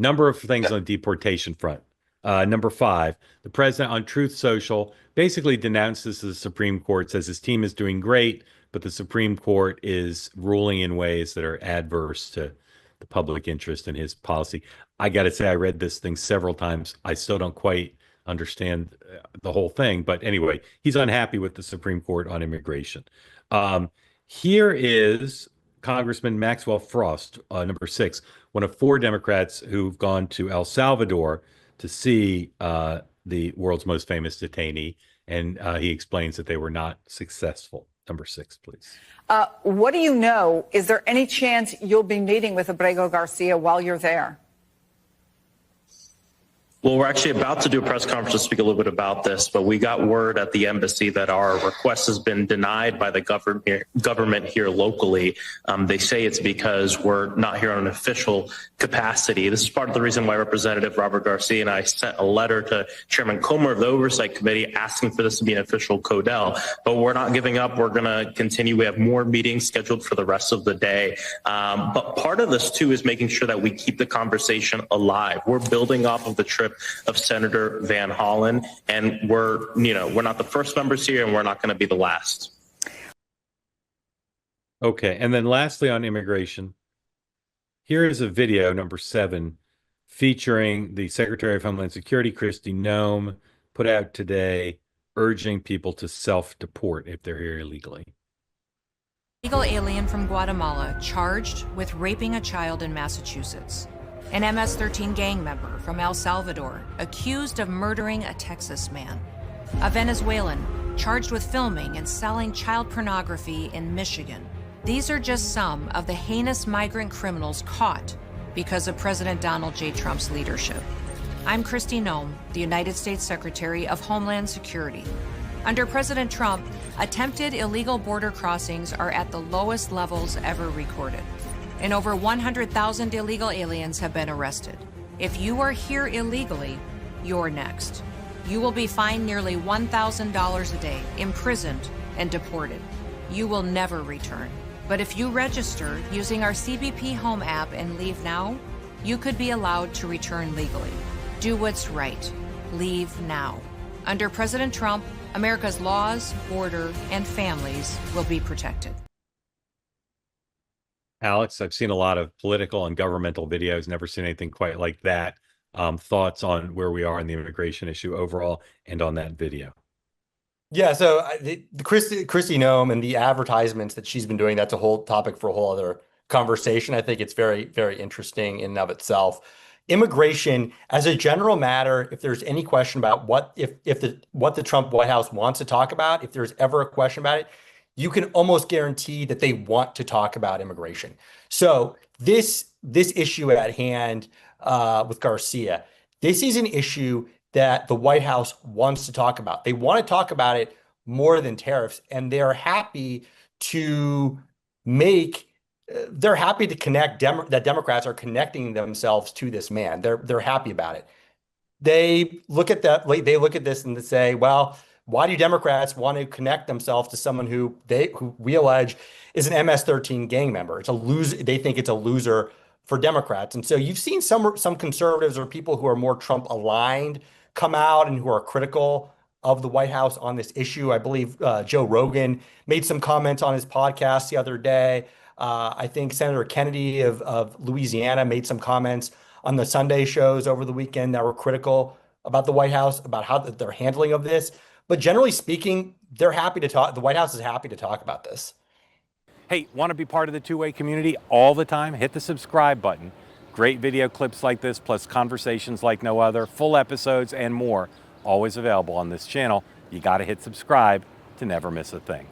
Number of things on deportation front. Number five, the president on Truth Social basically denounces the Supreme Court, says his team is doing great, but the Supreme Court is ruling in ways that are adverse to the public interest in his policy. I got to say, I read this thing several times. I still don't quite understand the whole thing. But anyway, he's unhappy with the Supreme Court on immigration. Here is Congressman Maxwell Frost, number six, one of four Democrats who've gone to El Salvador to see the world's most famous detainee. And he explains that they were not successful. Number six, please. What do you know? Is there any chance you'll be meeting with Abrego Garcia while you're there? Well, we're actually about to do a press conference to speak a little bit about this, but we got word at the embassy that our request has been denied by the government here locally. They say it's because we're not here on an official capacity. This is part of the reason why Representative Robert Garcia and I sent a letter to Chairman Comer of the Oversight Committee asking for this to be an official CODEL. But we're not giving up. We're going to continue. We have more meetings scheduled for the rest of the day. But part of this, too, is making sure that we keep the conversation alive. We're building off of the trip of Senator Van Hollen, and we're not the first members here, and we're not going to be the last. Okay, and then lastly on immigration, here is a video, number seven, featuring the Secretary of Homeland Security, Kristi Noem, put out today, urging people to self-deport if they're here illegally. Illegal alien from Guatemala charged with raping a child in Massachusetts. An MS-13 gang member from El Salvador accused of murdering a Texas man. A Venezuelan charged with filming and selling child pornography in Michigan. These are just some of the heinous migrant criminals caught because of President Donald J. Trump's leadership. I'm Kristi Noem, the United States Secretary of Homeland Security. Under President Trump, attempted illegal border crossings are at the lowest levels ever recorded, and over 100,000 illegal aliens have been arrested. If you are here illegally, you're next. You will be fined nearly $1,000 a day, imprisoned, and deported. You will never return. But if you register using our CBP Home app and leave now, you could be allowed to return legally. Do what's right. Leave now. Under President Trump, America's laws, border, and families will be protected. Alex, I've seen a lot of political and governmental videos, never seen anything quite like that. Thoughts on where we are in the immigration issue overall and on that video? Yeah, so the Kristi Noem and the advertisements that she's been doing, that's a whole topic for a whole other conversation. I think it's very, very interesting in and of itself. Immigration, as a general matter, if there's any question about what the Trump White House wants to talk about, if there's ever a question about it, you can almost guarantee that they want to talk about immigration. So this issue at hand with Garcia, this is an issue that the White House wants to talk about. They want to talk about it more than tariffs, and they're happy to connect that Democrats are connecting themselves to this man. They're happy about it. They look at this and they say, well, why do Democrats want to connect themselves to someone who we allege is an MS-13 gang member? It's a loser. They think it's a loser for Democrats. And so you've seen some conservatives or people who are more Trump aligned come out and who are critical of the White House on this issue. I believe Joe Rogan made some comments on his podcast the other day. I think Senator Kennedy of Louisiana made some comments on the Sunday shows over the weekend that were critical about the White House, about how they're handling of this. But generally speaking, they're happy to talk. The White House is happy to talk about this. Hey, want to be part of the two-way community all the time? Hit the subscribe button. Great video clips like this, plus conversations like no other, full episodes and more, always available on this channel. You got to hit subscribe to never miss a thing.